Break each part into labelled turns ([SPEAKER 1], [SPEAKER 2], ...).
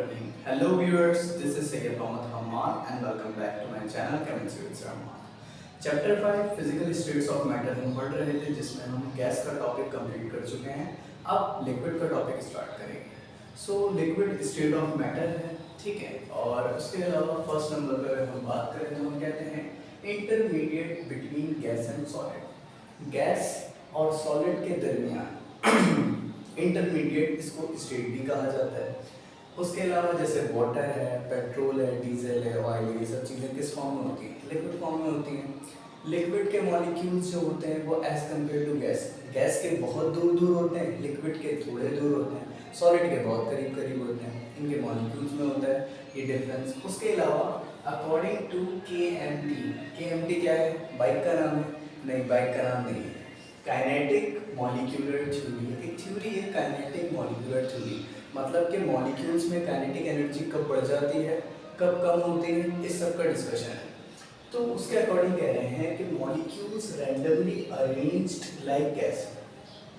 [SPEAKER 1] recording. Hello viewers, this is Sayyid Mohammad Hamman and welcome back to my channel Chemistry with Rahman. Chapter 5 physical states of matter हम पढ़ रहे थे जिसमें हम gas का topic complete कर चुके हैं. अब लिक्विड का टॉपिक स्टार्ट करेंगे. So liquid state of matter है, ठीक है. और उसके अलावा फर्स्ट नंबर पर अगर हम बात करें तो हम कहते हैं intermediate between gas and solid. Gas और सॉलिड के दरमियान इंटरमीडिएट इसको स्टेट भी कहा जाता है. उसके अलावा जैसे वाटर है, पेट्रोल है, डीजल है, ऑयल है, ये सब चीज़ें किस फॉर्म में होती हैं? लिक्विड फॉर्म में होती हैं. लिक्विड के मॉलिक्यूल्स जो होते हैं वो as compare to gas, gas के बहुत दूर दूर होते हैं, लिक्विड के थोड़े दूर होते हैं, सॉलिड के बहुत करीब करीब होते हैं. इनके मॉलिक्यूल्स में होता है ये डिफरेंस. उसके अलावा अकॉर्डिंग टू KMT क्या है? बाइक का नाम है? नहीं, बाइक का नाम नहीं है. काइनेटिक मॉलिक्यूलर थ्योरी, एक थ्योरी है काइनेटिक मॉलिक्यूलर थ्योरी. मतलब कि मॉलिक्यूल्स में काइनेटिक एनर्जी कब बढ़ जाती है, कब कम होती है, इस सब का डिस्कशन है. तो उसके अकॉर्डिंग कह रहे हैं कि molecules randomly arranged like gas.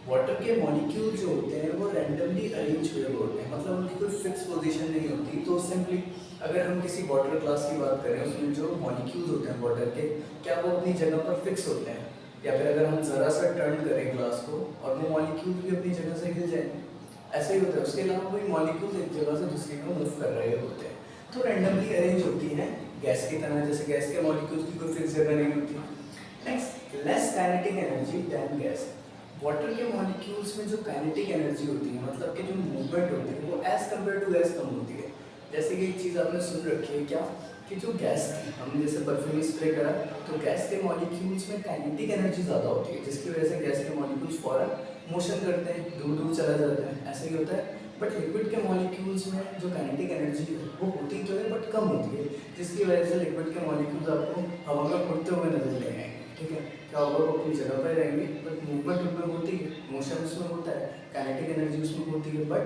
[SPEAKER 1] Water के मॉलिक्यूल जो होते हैं वो रैंडमली अरेंज हुए होते हैं, मतलब उनकी कोई फिक्स पोजीशन नहीं होती. तो सिंपली अगर हम किसी वाटर ग्लास की बात करें, उसमें जो मॉलिक्यूल्स होते हैं वाटर के, क्या वो अपनी जगह पर फिक्स होते हैं? या फिर अगर हम ज़रा सा टर्न करें ग्लास को और वो मॉलिक्यूल भी अपनी जगह से हिल जाएंगे, ऐसा ही होता है. उसके अलावा कोई मॉलिक्यूल्स एक जगह से दूसरी में मूव कर रहे होते हैं. तो रैंडमली अरेंज होती हैं गैस की तरह, जैसे गैस के मॉलिक्यूल्स की कोई फिक्स जगह नहीं होती. Next, less kinetic energy than gas. Water के मॉलिक्यूल्स में जो काइनेटिक एनर्जी होती है, मतलब कि जो मूवमेंट होती है, वो एज कम्पेयर टू गैस कम होती है. जैसे कि एक चीज़ आपने सुन रखी है क्या, कि जो गैस थी, हमने जैसे परफ्यूम स्प्रे करा तो गैस के मॉलिक्यूल्स में काइनेटिक एनर्जी ज़्यादा होती है, जिसकी वजह से गैस के मॉलिक्यूल्स फौरन मोशन करते हैं, दूर दूर चला जाते हैं. ऐसा ही होता है. बट लिक्विड के मॉलिक्यूल्स में जो काइनेटिक एनर्जी है वो होती तो है बट कम होती है, जिसकी वजह से लिक्विड के मॉलिक्यूल्स आपको हवा में उड़ते हुए नजर नहीं आएंगे. ठीक है, क्या होगा, वो अपनी जगह पर रहेंगे बट मूवमेंट उनमें होती है, मोशन उसमें होता है, काइनेटिक एनर्जी उसमें होती है, but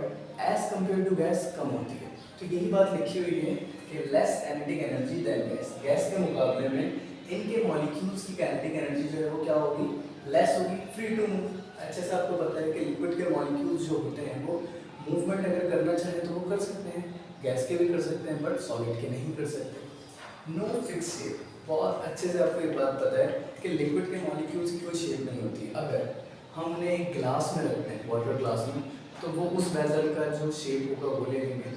[SPEAKER 1] as compare to gas कम होती है. तो यही बात लिखी हुई है कि less kinetic energy than gas. Gas के मुकाबले में इनके मॉलिक्यूल्स की काइनेटिक एनर्जी जो है वो क्या होगी? लेस होगी. Free to move. अच्छे से आपको पता है कि लिक्विड के मॉलिक्यूल्स जो होते हैं वो मूवमेंट अगर करना चाहे तो वो कर सकते हैं, गैस के भी कर सकते हैं, बट सॉलिड के नहीं कर सकते. No fix shape. बहुत अच्छे से आपको एक बात पता है कि लिक्विड के मॉलिक्यूल्स की कोई शेप नहीं होती. अगर हम उन्हें एक ग्लास में रखते हैं, वाटर ग्लास में, तो वो उस वेसल का जो शेप होगा वो ले लेंगे.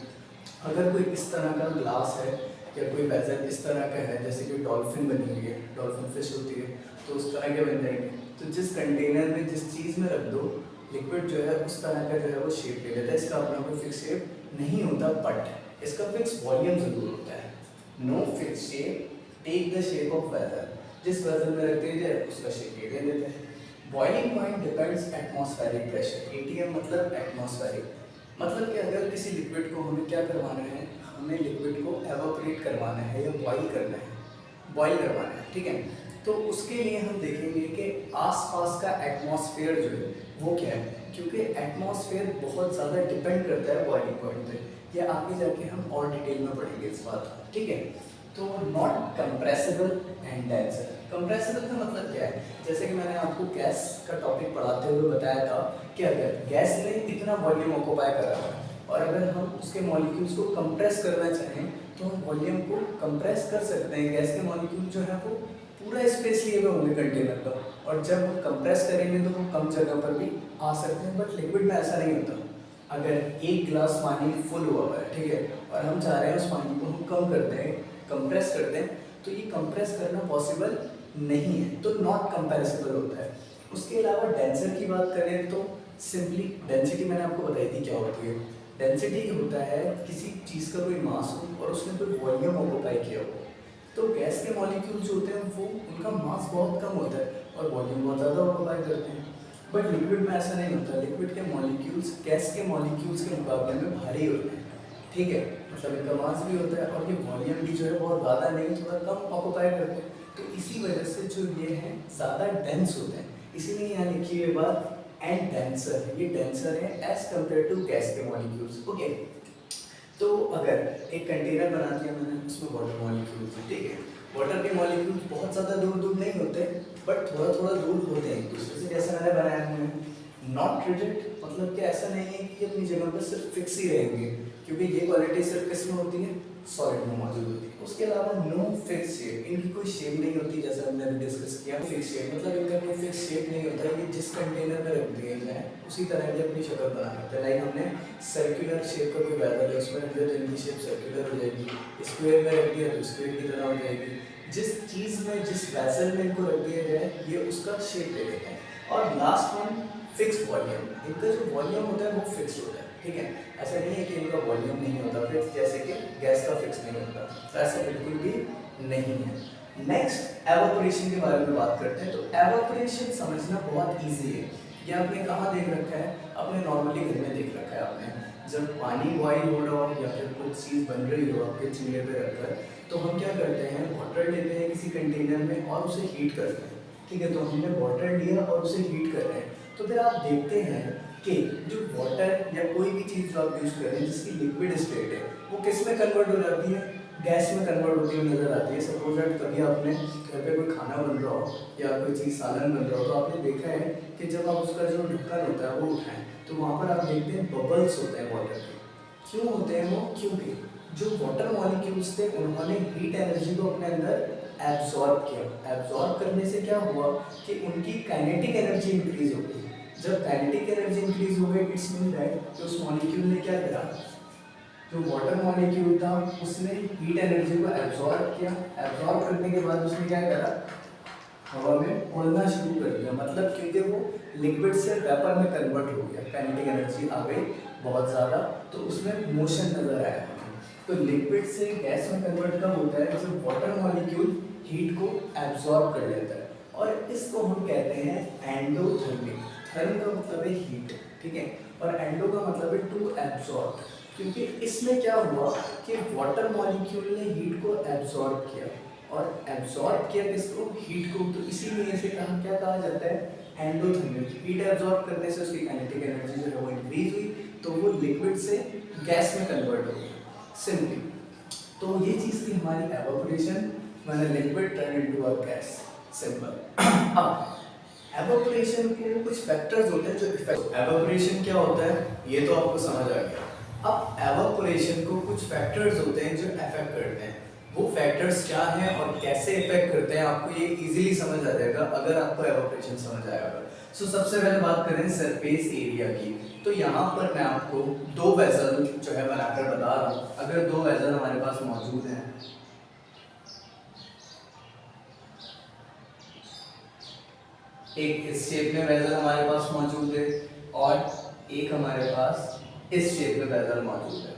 [SPEAKER 1] अगर कोई इस तरह का ग्लास है या कोई वेसल इस तरह का है, जैसे कि डॉल्फिन बनी हुई है, डॉल्फिन फिश होती है, तो उस तरह के बन जाएंगे. तो जिस कंटेनर में जिस चीज़ में रख दो, लिक्विड जो है उस तरह का जो है वो शेप ले लेता है. इसका अपना कोई फिक्स शेप नहीं होता, बट इसका फिक्स वॉल्यूम जरूर होता है. No fix shape, take the shape of vessel. जिस वेसल में रखते हैं उसका शेप ये ले लेते हैं. Boiling point depends atmospheric pressure. ATM मतलब एटमॉस्फेरिक, मतलब कि अगर किसी लिक्विड को हमें क्या करवाना है, हमें लिक्विड को एवापोरेट करवाना है या बॉईल करना है, बॉईल करवाना है. ठीक है, तो उसके लिए हम देखेंगे कि आसपास का एटमॉस्फेयर जो है वो क्या है, क्योंकि एटमॉस्फेयर बहुत ज़्यादा डिपेंड करता है बॉइलिंग पॉइंट पे. या आगे जाके हम और डिटेल में पढ़ेंगे इस बात को. ठीक है, तो not compressible and denser. Compressible का मतलब क्या है? जैसे कि मैंने आपको गैस का टॉपिक पढ़ाते हुए बताया था कि अगर गैस ने इतना वॉल्यूम ऑक्यूपाई करा है और अगर हम उसके मॉलिक्यूल्स को कंप्रेस करना चाहें तो हम वॉल्यूम को कंप्रेस कर सकते हैं. गैस के मॉलिक्यूल जो है वो पूरा स्पेस लिए हुए होंगे कंटेनर का, और जब हम कंप्रेस करेंगे तो वो कम जगह पर भी आ सकते हैं. बट लिक्विड में ऐसा नहीं होता. अगर एक गिलास पानी फुल हुआ हुआ है, ठीक है, और हम चाह रहे हैं उस पानी को हम कम करते हैं, कंप्रेस करते हैं, तो ये कंप्रेस करना पॉसिबल नहीं है, तो नॉट कंपेरेसिबल होता है. उसके अलावा डेंसर की बात करें तो सिंपली डेंसिटी मैंने आपको बताई थी क्या होती है. डेंसिटी होता है किसी चीज़ का कोई मास हो और उसने कोई वॉल्यूम ऑक्यूपाई किया हो. तो गैस के मॉलिक्यूल जो होते हैं वो उनका मास बहुत कम होता है और वॉल्यूम बहुत ज़्यादा ऑक्यूपाई करते हैं. बट लिक्विड में ऐसा नहीं होता. लिक्विड के मॉलिक्यूल्स गैस के मॉलिक्यूल्स के मुकाबले में भारी होते हैं. ठीक है, मतलब इनका मास भी होता है और ये वॉल्यूम भी जो है बहुत ज़्यादा नहीं, थोड़ा कम ऑक्यूपाई करते हैं. तो इसी वजह से जो ये हैं ज़्यादा डेंस होते हैं. इसीलिए यहाँ लिखी हुई बात एंड डेंसर. ये डेंसर है एज कम्पेयर टू गैस के मॉलिक्यूल्स. ओके, तो अगर एक कंटेनर बना दिया मैंने, उसमें वाटर मॉलिक्यूल्स, ठीक है, वाटर के मॉलिक्यूल्स बहुत ज़्यादा दूर दूर नहीं होते बट थोड़ा थोड़ा दूर होते हैं एक दूसरे से. जैसे मैंने बनाया है नॉट रिजिड मतलब कि ऐसा नहीं है कि ये अपनी जगह पर सिर्फ फिक्स ही रहेंगे, क्योंकि ये क्वालिटी सिर्फ किस में होती है, सॉलिड में मौजूद होती है। उसके अलावा नो फिक्स शेप, इनकी कोई शेप नहीं होती, जैसे हमने अभी डिस्कस किया। फिक्स शेप मतलब इनका कोई फिक्स शेप नहीं होता, ये जिस कंटेनर में रख दिए जाए उसी तरह ये अपनी शक्ल बना लेते हैं। लाइक हमने सर्कुलर शेप का कोई वेसल है उसमें रख दिया तो इनकी शेप सर्कुलर हो जाएगी, स्क्वायर में रख दिया तो स्क्वायर की तरह हो जाएगी। जिस चीज़ में जिस वेसल में इनको रख दिया जाए ये उसका शेप ले लेते हैं। और लास्ट वन फिक्स वॉल्यूम, इनका जो वॉल्यूम होता है वो फिक्स होता है, ठीक है। ऐसा नहीं है कि इनका वॉल्यूम नहीं होता फिक्स, जैसे कि गैस का फिक्स नहीं होता, तो ऐसा बिल्कुल भी नहीं है। नेक्स्ट एवापोरेशन के बारे में बात करते हैं। तो एवापोरेशन समझना बहुत ईजी है। ये आपने कहाँ देख रखा है, आपने नॉर्मली घर में देख रखा है। आपने जब पानी बॉईल हो रहा हो या फिर कुछ चीज़ बन रही हो आपके चूल्हे पे रखकर, तो हम क्या करते हैं, वाटर लेते हैं किसी कंटेनर में और उसे हीट करते हैं, ठीक है। तो हमने वाटर लिया और उसे हीट कर रहे हैं, तो फिर आप देखते हैं कि जो वाटर या कोई भी चीज़ जो आप यूज़ कर रहे हैं जिसकी लिक्विड स्टेट है वो किस में कन्वर्ट हो जाती है, गैस में कन्वर्ट होती हुई नजर आती है। सपोज दैट कभी आपने घर पे कोई खाना बन रहा हो या कोई चीज़ सालन बन रहा हो, तो आपने देखा है कि जब आप उसका जो ढक्कन होता है वो उठाएं तो वहाँ पर आप देखते हैं बबल्स होते हैं वाटर के। क्यों होते हैं वो, क्योंकि जो वाटर मॉलिक्यूल्स थे उन्होंने हीट एनर्जी को अपने अंदर एब्जॉर्ब किया। एब्जॉर्ब करने से क्या हुआ कि उनकी काइनेटिक एनर्जी इंक्रीज हो गई। जब काइनेटिक एनर्जी इंक्रीज हो गई इट्स मीन दैट कि उस मॉलिक्यूल ने क्या करा, जो वाटर मॉलिक्यूल था उसने हीट एनर्जी को एब्जॉर्ब किया। एब्जॉर्ब करने के बाद उसने क्या करा, हवा में उड़ना शुरू कर दिया। मतलब क्योंकि वो लिक्विड से वेपर में कन्वर्ट हो गया, काइनेटिक एनर्जी आ गई बहुत ज़्यादा, तो उसमें मोशन नज़र आया। तो लिक्विड से गैस में कन्वर्ट कब होता है, जब वाटर मॉलिक्यूल हीट को एब्जॉर्ब कर लेता है, और इसको हम कहते हैं एंडोथर्मिक। थर्म का मतलब है हीट, ठीक है, और एंडो का मतलब है टू एब्जॉर्ब। क्योंकि इसमें क्या हुआ कि वाटर मॉलिक्यूल ने हीट को एब्जॉर्ब किया, और एब्जॉर्ब किया किसको, हीट को, तो इसीलिए इसे कहा क्या कहा जाता है, एंडोथर्मिक। हीट एब्जॉर्ब करने से उसकी काइनेटिक एनर्जी जो है वो इंक्रीज हुई, तो वो लिक्विड से गैस में कन्वर्ट हो गई सिंपली। तो ये चीज़ थी हमारी एवापोरेशन, मैंने liquid turn into a gas, simple. अब एवापोरेशन के कुछ फैक्टर्स होते हैं जो इफेक्ट, एवापोरेशन क्या होता है ये तो आपको समझ आ गया। अब एवापोरेशन को कुछ फैक्टर्स होते हैं जो इफेक्ट करते हैं। वो फैक्टर्स क्या हैं और कैसे इफेक्ट करते हैं आपको ये इजीली समझ आ जाएगा अगर आपको एवापोरेशन समझ आएगा। सो सबसे पहले बात करें सरफेस एरिया की। तो यहाँ पर मैं आपको दो वेसल जो है बनाकर बता रहा हूँ। अगर दो वेसल हमारे पास मौजूद हैं, एक इस शेप में वेसल हमारे पास मौजूद है और एक हमारे पास इस शेप में वेसल मौजूद है।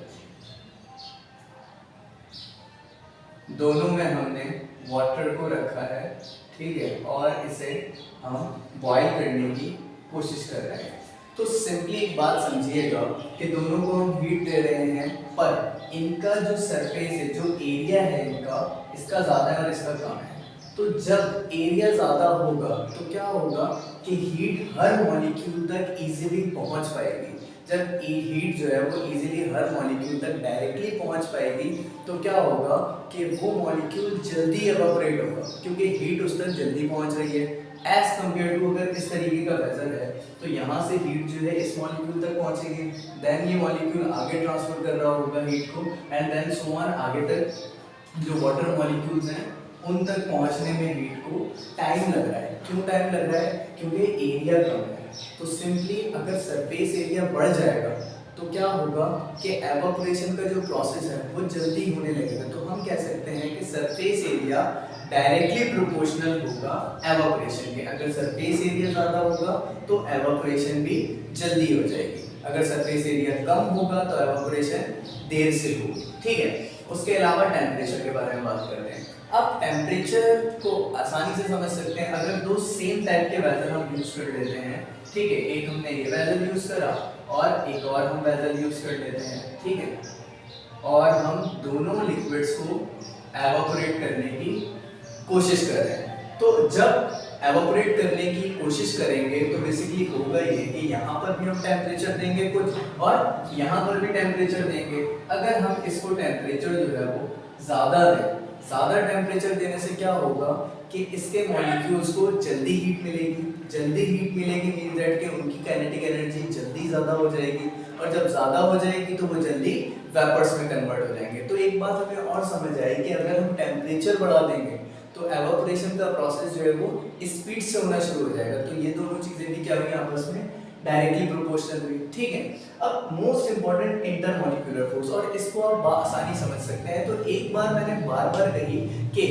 [SPEAKER 1] दोनों में हमने वाटर को रखा है, ठीक है, और इसे हम बॉईल करने की कोशिश कर रहे हैं। तो सिंपली एक बात समझिएगा कि दोनों को हम हीट दे रहे हैं, पर इनका जो सरफेस है, जो एरिया है इनका, इसका ज़्यादा है और इसका कम है। तो जब एरिया ज़्यादा होगा तो क्या होगा कि हीट हर मॉलिक्यूल तक इजीली पहुंच पाएगी। जब हीट जो है वो इजीली हर मॉलिक्यूल तक डायरेक्टली पहुंच पाएगी तो क्या होगा कि वो मॉलिक्यूल जल्दी एवापोरेट होगा, क्योंकि हीट उस तक जल्दी पहुंच रही है एज कम्पेयर टू अगर इस तरीके का वेसल है तो यहाँ से हीट जो है इस मॉलिक्यूल तक पहुंचेगी, देन ये मॉलिक्यूल आगे ट्रांसफर कर रहा होगा हीट को, एंड देन सो ऑन आगे तक जो वाटर मॉलिक्यूल्स हैं उन तक पहुंचने में हीट को टाइम लग रहा है। क्यों टाइम लग रहा है, क्योंकि एरिया कम है। तो सिंपली अगर सरफेस एरिया बढ़ जाएगा तो क्या होगा कि एवापोरेशन का जो प्रोसेस है वो जल्दी होने लगेगा। तो हम कह सकते हैं कि सरफेस एरिया डायरेक्टली प्रोपोर्शनल होगा एवापोरेशन के। अगर सरफेस एरिया ज़्यादा होगा तो एवापोरेशन भी जल्दी हो जाएगी, अगर सरफेस एरिया कम होगा तो एवापोरेशन देर से होगी, ठीक है। उसके अलावा टेम्परेचर के बारे में बात करते हैं। अब टेम्परेचर को आसानी से समझ सकते हैं अगर दो सेम टाइप के वेसल हम यूज कर लेते हैं, ठीक है, एक हमने ये वेसल यूज करा और एक और हम वेसल यूज कर लेते हैं, ठीक है, और हम दोनों लिक्विड्स को एवापोरेट करने की कोशिश कर रहे हैं। तो जब एवापोरेट करने की कोशिश करेंगे तो बेसिकली होगा ये कि यहाँ पर भी हम टेम्परेचर देंगे कुछ और यहाँ पर भी टेम्परेचर देंगे। अगर हम इसको टेम्परेचर जो है वो ज़्यादा दें, ज़्यादा टेम्परेचर देने से क्या होगा कि इसके मॉलिक्यूल्स को जल्दी हीट मिलेगी, जल्दी हीट मिलेगी मीन दैट कि उनकी काइनेटिक एनर्जी जल्दी ज़्यादा हो जाएगी, और जब ज़्यादा हो जाएगी तो वो जल्दी वेपर्स में कन्वर्ट हो जाएंगे। तो एक बात हमें और समझ आई कि अगर हम टेम्परेचर बढ़ा देंगे तो एवापोरेशन का प्रोसेस जो है वो स्पीड से होना शुरू हो जाएगा। तो ये दोनों चीज़ें भी क्या हुई आपस में डायरेक्टली प्रोपोर्शनल हुई, ठीक है। अब मोस्ट इंपॉर्टेंट इंटरमॉलिक्यूलर फोर्स, और इसको आप आसानी समझ सकते हैं। तो एक बार मैंने बार बार कही कि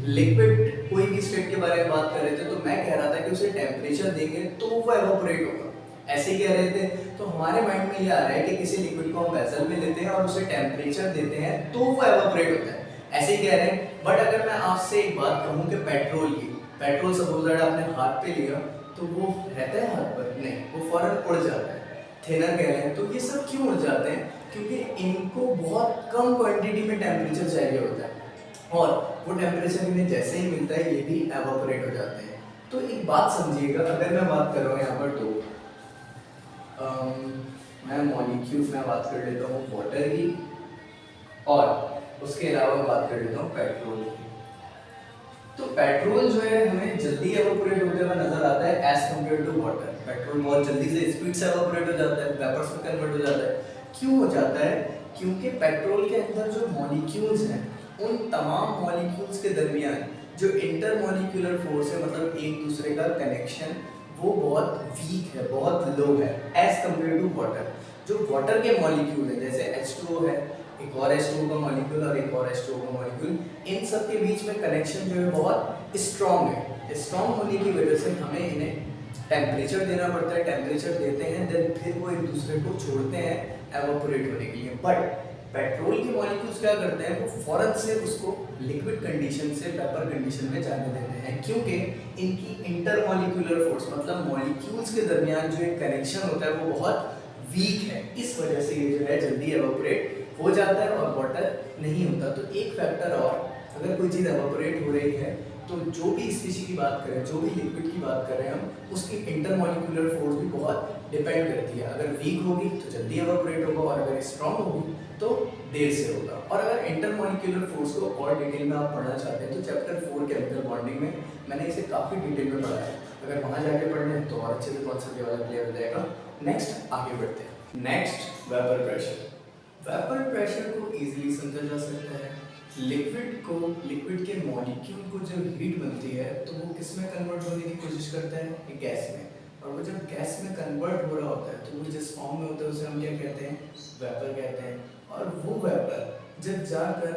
[SPEAKER 1] लिक्विड कोई भी स्टेट के बारे में बात कर रहे थे, तो मैं कह रहा था कि उसे टेम्परेचर देंगे तो वो एवापोरेट होगा, ऐसे कह रहे थे। तो हमारे माइंड में ये आ रहा है कि किसी लिक्विड को हम वेसल में लेते हैं और उसे टेम्परेचर देते हैं तो वो एवापोरेट होता है, ऐसे ही कह रहे हैं। बट अगर मैं आपसे एक बात कहूँ कि पेट्रोल की, पेट्रोल सपोज दैट आपने हाथ पे लिया तो वो रहता है हाथ पर, नहीं, वो फौरन उड़ जाता है, थिनर कह रहे हैं। तो ये सब क्यों उड़ जाते हैं? क्योंकि इनको बहुत कम क्वांटिटी में टेम्परेचर चाहिए होता है, और वो टेम्परेचर इन्हें जैसे ही मिलता है ये भी एवापोरेट हो जाते हैं। तो एक बात समझिएगा, अगर मैं बात कर रहा हूँ यहाँ पर, तो मैं मॉलिक्यूल में बात कर लेता हूँ वाटर की, और उसके अलावा बात कर लेता हूँ पेट्रोल की। तो पेट्रोल जो है हमें जल्दी एवापोरेट होते हुए नजर आता है as compare to water. Petrol बहुत जल्दी से स्पीड से एवापोरेट हो जाता है, वेपर्स में कन्वर्ट हो जाता है। क्यों हो जाता है? क्योंकि पेट्रोल के अंदर जो मॉलिक्यूल्स हैं, उन तमाम मॉलिक्यूल्स के दरमियान जो इंटरमॉलिक्यूलर फोर्स है, मतलब एक दूसरे का कनेक्शन, वो बहुत वीक है, बहुत लो है एज कम्पेयर टू वाटर। जो वाटर के मॉलिक्यूल है, जैसे H2O है, एक और H2O का मॉलिक्यूल और एक और H2O का मॉलिक्यूल, इन सब के बीच में कनेक्शन जो है बहुत स्ट्रॉन्ग है। स्ट्रॉन्ग होने की वजह से हमें इन्हें टेम्परेचर देना पड़ता है, टेम्परेचर देते हैं, देन फिर वो एक दूसरे को छोड़ते हैं एवापोरेट होने के लिए। बट पेट्रोल के मॉलिक्यूल्स क्या करते हैं, वो फौरन से उसको लिक्विड कंडीशन से वेपर कंडीशन में जाने देते हैं, क्योंकि इनकी इंटरमॉलिक्यूलर फोर्स, मतलब मॉलिक्यूल्स के दरमियान जो एक कनेक्शन होता है वो बहुत वीक है। इस वजह से ये जो है जल्दी एवापोरेट हो जाता है और वाटर नहीं होता। तो एक फैक्टर और, अगर कोई चीज़ एवापोरेट हो रही है तो जो भी स्पीशी की बात करें, जो भी लिक्विड की बात कर रहे हैं हम, उसकी इंटरमॉलिक्यूलर फोर्स भी बहुत डिपेंड करती है। अगर वीक होगी तो जल्दी एवापोरेट होगा, और अगर स्ट्रॉन्ग होगी तो देर से होगा। और अगर इंटरमॉलिक्यूलर फोर्स को और डिटेल में आप पढ़ना चाहते हैं तो चैप्टर 4 केमिकल बॉन्डिंग में मैंने इसे काफ़ी डिटेल में पढ़ा है। अगर वहाँ जाके पढ़ना है तो और अच्छे से कॉन्सेप्ट वाला क्लियर हो जाएगा। नेक्स्ट आगे बढ़ते हैं। Next vapour pressure. Vapour pressure को इजीली समझा जा सकता है। लिक्विड के मॉलिक्यूल को जब हीट बनती है तो वो किस में कन्वर्ट होने की कोशिश करता है? एक गैस में। और वो जब गैस में कन्वर्ट हो रहा होता है तो वो जिस फॉर्म में होता है उसे हम क्या कहते हैं? वेपर कहते हैं। और वो वेपर जब जाकर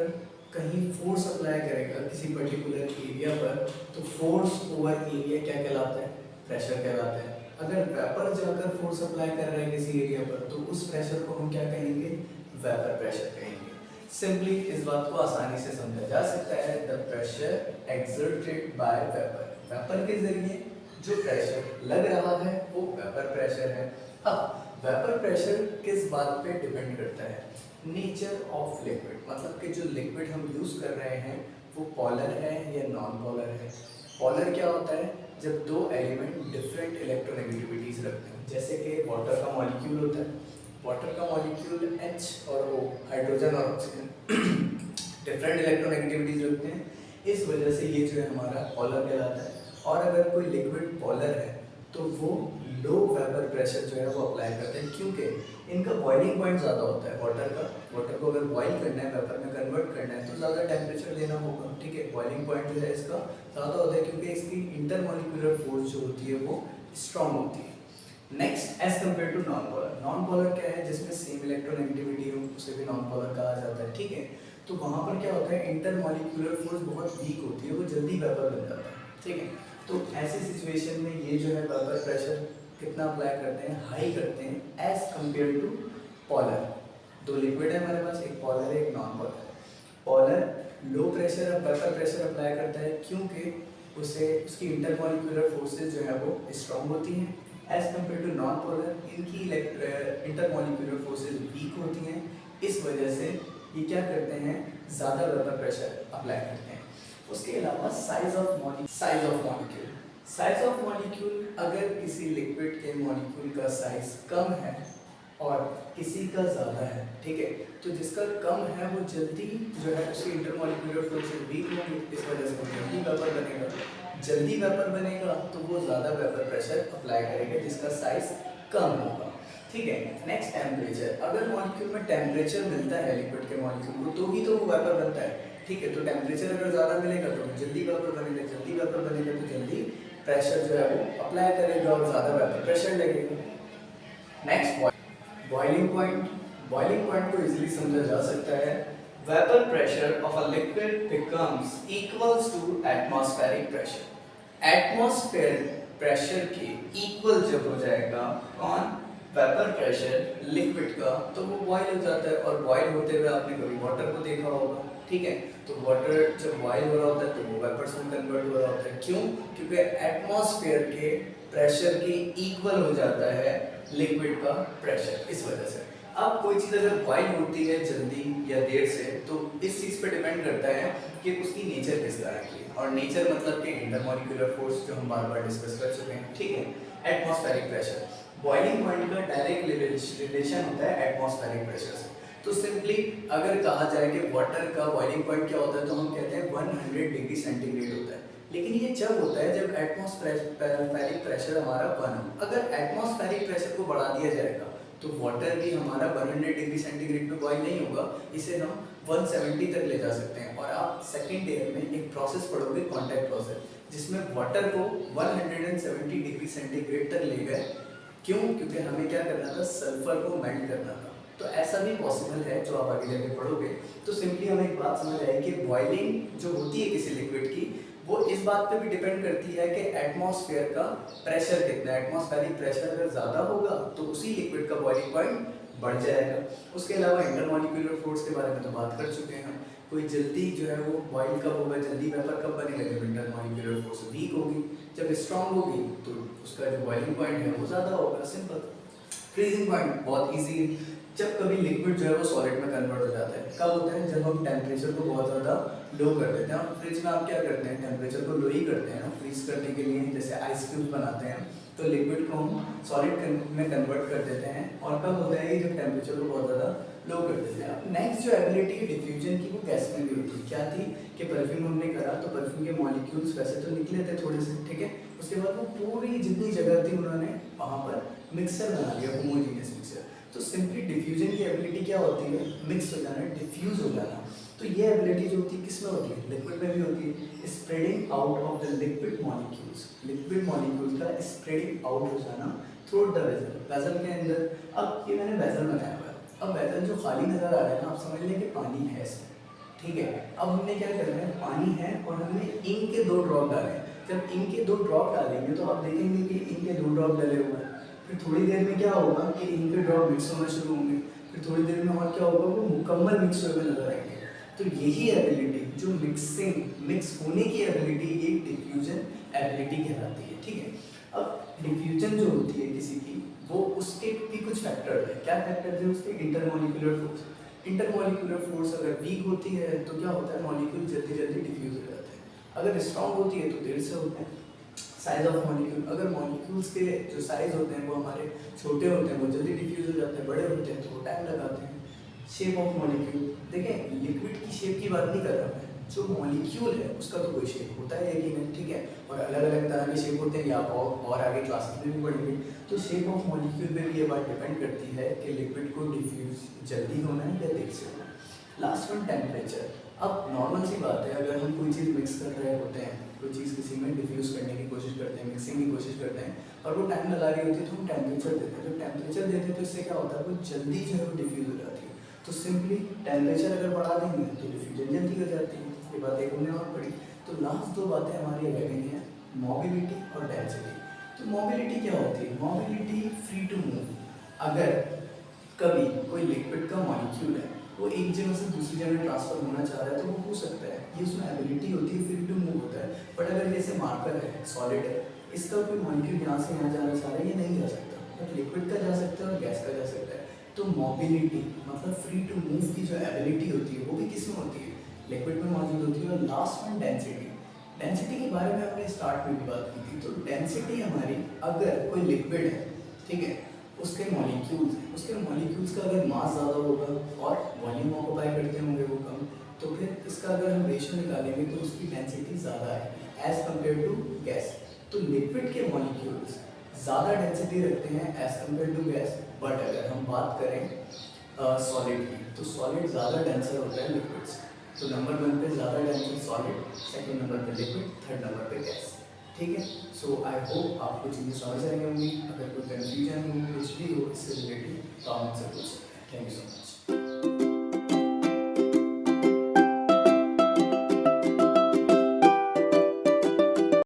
[SPEAKER 1] कहीं फोर्स अप्लाई करेगा किसी पर्टिकुलर एरिया पर, तो फोर्स ओवर एरिया क्या कहलाता है? प्रेशर कहलाता है। अगर वेपर जाकर फोर्स अप्लाई कर रहा है किसी एरिया पर तो उस प्रेशर को हम क्या कहेंगे? वेपर प्रेशर कहेंगे। सिंपली इस बात को आसानी से समझा जा सकता है, the pressure exerted by vapour. Vapour के जरिए जो प्रेशर लग रहा है वो वेपर प्रेशर है। अब वेपर प्रेशर किस बात पे डिपेंड करता है? नेचर ऑफ लिक्विड, मतलब कि जो लिक्विड हम यूज कर रहे हैं वो पॉलर है या नॉन पॉलर है। पॉलर क्या होता है? जब दो एलिमेंट डिफरेंट इलेक्ट्रोनेगेटिविटीज रखते हैं, जैसे कि वाटर का मॉलिक्यूल होता है, वाटर का मॉलिक्यूल H और O, हाइड्रोजन और ऑक्सीजन, डिफरेंट इलेक्ट्रोनेगेटिविटीज रखते हैं। इस वजह से ये जो है हमारा पॉलर कहलाता है। और अगर कोई लिक्विड पॉलर है तो वो लो वेपर प्रेशर जो है वो अप्लाई करते हैं, क्योंकि इनका बॉइलिंग पॉइंट ज़्यादा होता है वाटर को अगर बॉइल करना है, वेपर में कन्वर्ट करना है तो ज़्यादा टेम्परेचर देना होगा, ठीक है। बॉइलिंग पॉइंट जो है इसका ज़्यादा होता है क्योंकि इसकी इंटरमॉलिक्यूलर फोर्स जो होती है वो स्ट्रॉन्ग होती है। Next as compare to non polar. Non polar क्या है? जिसमें सेम इलेक्ट्रोनेगेटिविटी हो उसे भी नॉन पोलर कहा जाता है, ठीक है। तो वहाँ पर क्या होता है? इंटरमॉलिक्यूलर फोर्स बहुत वीक होती है, वो जल्दी वेपर बन जाता है, ठीक है। तो ऐसी सिचुएशन में ये जो है वेपर प्रेशर कितना अप्लाई करते हैं? हाई करते हैं एज कम्पेयर टू पॉलर। दो लिक्विड है हमारे पास, एक पॉलर है एक non polar. Polar low pressure vapour pressure apply करता है क्योंकि उसे उसकी इंटरमॉलिक्यूलर फोर्सेज जो है वो स्ट्रॉन्ग होती हैं। As compare to non polar, इनकी इंटरमॉलिक्यूलर फोर्सेज वीक होती हैं। इस वजह से ये क्या करते हैं? ज़्यादा वेपर प्रेशर अप्लाई करते हैं। उसके अलावा size of molecule. Size of molecule, अगर किसी लिक्विड के मॉलिक्यूल का साइज कम है और किसी का ज़्यादा है, ठीक है, तो जिसका कम है वो जल्दी जो है उसकी इंटरमॉलिक्यूलर फोर्स से वीक होगी, इस वजह से वो जल्दी वेपर बनेगा। जल्दी वेपर बनेगा तो वो ज़्यादा वेपर प्रेशर अप्लाई करेगा जिसका साइज कम होगा, ठीक है। नेक्स्ट टेम्परेचर, अगर मॉलिक्यूल में टेम्परेचर मिलता है लिक्विड के मॉलिक्यूल को तो ही तो वो वेपर बनता है, ठीक है। तो टेम्परेचर अगर ज़्यादा मिलेगा तो जल्दी वेपर बनेगा, जल्दी वेपर बनेगा तो जल्दी प्रेशर जो है वो अप्लाई करेगा और ज़्यादा वेपर प्रेशर लगेगा। Next boiling point, boiling point को इजीली समझा जा सकता है, vapour pressure of a liquid becomes equals to atmospheric pressure. Atmosphere pressure के इक्वल जब हो जाएगा कौन, वेपर प्रेशर लिक्विड का, तो वो बॉयल हो जाता है। और बॉयल होते हुए आपने कभी वाटर को देखा होगा, ठीक है, तो वाटर जब बॉयल हो रहा होता है तो वो वेपर्स में कन्वर्ट हो रहा होता है, क्यों, क्योंकि एटमॉस्फेयर के प्रेशर के इक्वल हो जाता है लिक्विड का प्रेशर, इस वजह से। अब कोई चीज़ अगर बॉयल होती है जल्दी या देर से तो इस चीज़ पे डिपेंड करता है कि उसकी नेचर किस तरह की है, और नेचर मतलब कि इंटरमॉलिक्यूलर फोर्स जो हम बार बार डिस्कस कर चुके हैं, ठीक है। एटमॉस्फेरिक प्रेशर, बॉइलिंग पॉइंट का डायरेक्ट रिलेशन होता है एटमॉस्फेरिक प्रेशर से। तो सिंपली अगर कहा जाए कि वाटर का बॉइलिंग पॉइंट क्या होता है तो हम कहते हैं 100 डिग्री सेंटीग्रेड होता है, लेकिन ये जब होता है जब एटमॉस्फेरिक प्रेशर हमारा 1 हो। अगर एटमॉस्फेरिक प्रेशर को बढ़ा दिया जाएगा तो वाटर भी हमारा 100 डिग्री सेंटीग्रेड पे बॉयल नहीं होगा, इसे हम 170 तक ले जा सकते हैं। और आप सेकेंड ईयर में एक प्रोसेस पढ़ोगे कॉन्टैक्ट प्रोसेस, जिसमें वाटर को 170 डिग्री सेंटीग्रेड तक ले गए, क्यों, क्योंकि हमें क्या करना था, सल्फर को मेल्ट करना था। तो ऐसा भी पॉसिबल है जो आप आगे जाके पढ़ोगे। तो सिंपली हमें एक बात समझ आई कि बॉइलिंग जो होती है किसी लिक्विड की वो इस बात पे भी डिपेंड करती है कि एटमॉस्फेयर का प्रेशर कितना है। एटमॉस्फेरिक प्रेशर अगर ज़्यादा होगा तो उसी लिक्विड का बॉइलिंग पॉइंट बढ़ जाएगा। उसके अलावा इंटरमॉलिक्यूलर फोर्स के बारे में तो बात कर चुके हैं, कोई जल्दी जो है वो बॉइल कब होगा, जल्दी वेपर कब बनेगा, जब इंटरमॉलिक्यूलर फोर्स वीक होगी, जब स्ट्रांग होगी तो उसका जो बॉइलिंग पॉइंट है वो ज़्यादा होगा, सिंपल। फ्रीजिंग पॉइंट बहुत ईजी है, जब कभी लिक्विड जो है वो सॉलिड में कन्वर्ट हो जाता है, कब होता है, जब हम टेम्परेचर को बहुत ज़्यादा लो कर देते हैं। और फ्रिज में आप क्या करते हैं, टेम्परेचर को लो ही करते हैं ना, फ्रीज करने के लिए, जैसे आइस क्यूब बनाते हैं तो लिक्विड को हम सॉलिड में कन्वर्ट कर देते हैं। और कब होता है, जब टेम्परेचर को बहुत ज़्यादा लो कर देते हैं। नेक्स्ट जो एबिलिटी है डिफ्यूजन की, वो गैस में भी होती है। क्या थी कि परफ्यूम हमने करा तो परफ्यूम के मॉलिक्यूल्स वैसे तो निकले थे थोड़े से, ठीक है, उसके बाद वो पूरी जितनी जगह थी उन्होंने वहाँ पर मिक्सर बना लिया, होमोजीनियस मिक्सर। तो सिंपली डिफ्यूजन की एबिलिटी क्या होती है, मिक्स हो जाना, डिफ्यूज हो जाना। तो ये एबिलिटी जो होती है किस में होती है, लिक्विड में भी होती है, spreading out of the liquid molecules, liquid molecules का स्प्रेडिंग आउट हो जाना थ्रू द वेसल, वेसल के अंदर। अब ये मैंने वेसल बनाया हुआ है, अब वेसल जो खाली नजर आ रहा है ना, आप समझ लें कि पानी है इसमें, ठीक है। अब हमने क्या करना है, पानी है और हमने इंक के 2 ड्रॉप डाले। जब इंक के 2 ड्रॉप डालेंगे तो आप देखेंगे कि इंक के 2 ड्रॉप डले हुए हैं। फिर थोड़ी देर में क्या होगा कि इंक के ड्रॉप मिक्स होना शुरू होंगे, फिर थोड़ी देर में और क्या होगा, वो मुकम्मल मिक्स हुए नजर आएंगे। तो यही एबिलिटी जो मिक्स होने की एबिलिटी, ये डिफ्यूजन एबिलिटी कहलाती है, ठीक है। अब डिफ्यूजन जो होती है किसी की, वो उसके भी कुछ फैक्टर है। क्या फैक्टर है उसके, इंटरमॉलिक्यूलर फोर्स। इंटरमॉलिक्यूलर फोर्स अगर वीक होती है तो क्या होता है, मॉलिक्यूल जल्दी जल्दी डिफ्यूज हो जाते हैं। अगर स्ट्रांग होती है तो देर से होते हैं। साइज ऑफ मॉलिक्यूल, अगर मॉलिक्यूल्स के जो साइज होते हैं वो हमारे छोटे होते हैं, वो जल्दी डिफ्यूज हो जाते हैं, बड़े होते हैं तो वो टाइम लगाते हैं। शेप ऑफ मॉलिक्यूल, देखें लिक्विड की शेप की बात नहीं कर रहा मैं, जो मॉलिक्यूल है उसका तो कोई शेप होता है कि नहीं, ठीक है, और अलग अलग तरह के शेप होते हैं, या और आगे क्लासेस में भी पढ़ेंगे। तो शेप ऑफ मॉलिक्यूल पे भी ये बात डिपेंड करती है कि लिक्विड को डिफ्यूज जल्दी होना है या देर से होना है। Last one temperature. अब नॉर्मल सी बात है, अगर हम कोई चीज़ मिक्स कर रहे होते हैं, कोई चीज़ किसी में डिफ्यूज करने की कोशिश करते हैं, मिक्सिंग की कोशिश करते हैं, और वो टाइम लगा रही होती है तो हम टेम्परेचर देते हैं। जब टेम्परेचर देते हैं तो इससे क्या होता है, वो जल्दी जो है वो डिफ्यूज हो जाती है। तो सिंपली टेम्परेचर अगर बढ़ा देंगे तो डिफ्यूजन जल्दी हो जाती है। ये बात एक हमने और पढ़ी। तो लास्ट 2 बातें हमारी रह गई हैं, मोबिलिटी और डेंसिटी। तो मोबिलिटी क्या होती है, मोबिलिटी फ्री टू मूव। अगर कभी कोई लिक्विड का मॉलिक्यूल है वो एक जगह से दूसरी जगह ट्रांसफर होना चाह रहा है तो वो हो सकता है, ये उसमें एबिलिटी होती है, फ्री टू मूव होता है। बट अगर जैसे मार्कर है, सॉलिड है, इसका कोई मॉलिक्यूल यहाँ से यहाँ जाना चाह रहा है, ये नहीं जा सकता, बट लिक्विड का जा सकता है और गैस का जा सकता है। तो मोबिलिटी मतलब फ्री टू मूव की जो एबिलिटी होती है वो भी किस में होती है, लिक्विड में मौजूद होती है। और लास्ट वन डेंसिटी। डेंसिटी के बारे में हमने स्टार्ट में भी बात की थी। तो डेंसिटी हमारी, अगर कोई लिक्विड है, ठीक है, उसके मॉलिक्यूल्स हैं, उसके मॉलिक्यूल्स का अगर मास ज़्यादा होगा और वॉल्यूम ऑक्यूपाई करते होंगे वो कम, तो फिर इसका अगर हम रेशियो निकालेंगे तो उसकी डेंसिटी ज़्यादा है एज़ कम्पेयर टू गैस। तो लिक्विड के मॉलिक्यूल्स ज़्यादा डेंसिटी रखते हैं as compared to gas. But अगर हम बात करें सॉलिड की, तो सॉलिड ज़्यादा डेंसर होता है लिक्विड से। तो नंबर 1 पे ज़्यादा डेंसर सॉलिड, सेकंड नंबर पे लिक्विड, थर्ड नंबर पे गैस। ठीक है, सो आई होप आपको चीज़ें समझ आई होंगी। अगर कोई कन्फ्यूजन हो कुछ भी हो इससे रिलेटेड तो आप मुझसे पूछ सकते हैं। Thank you so much.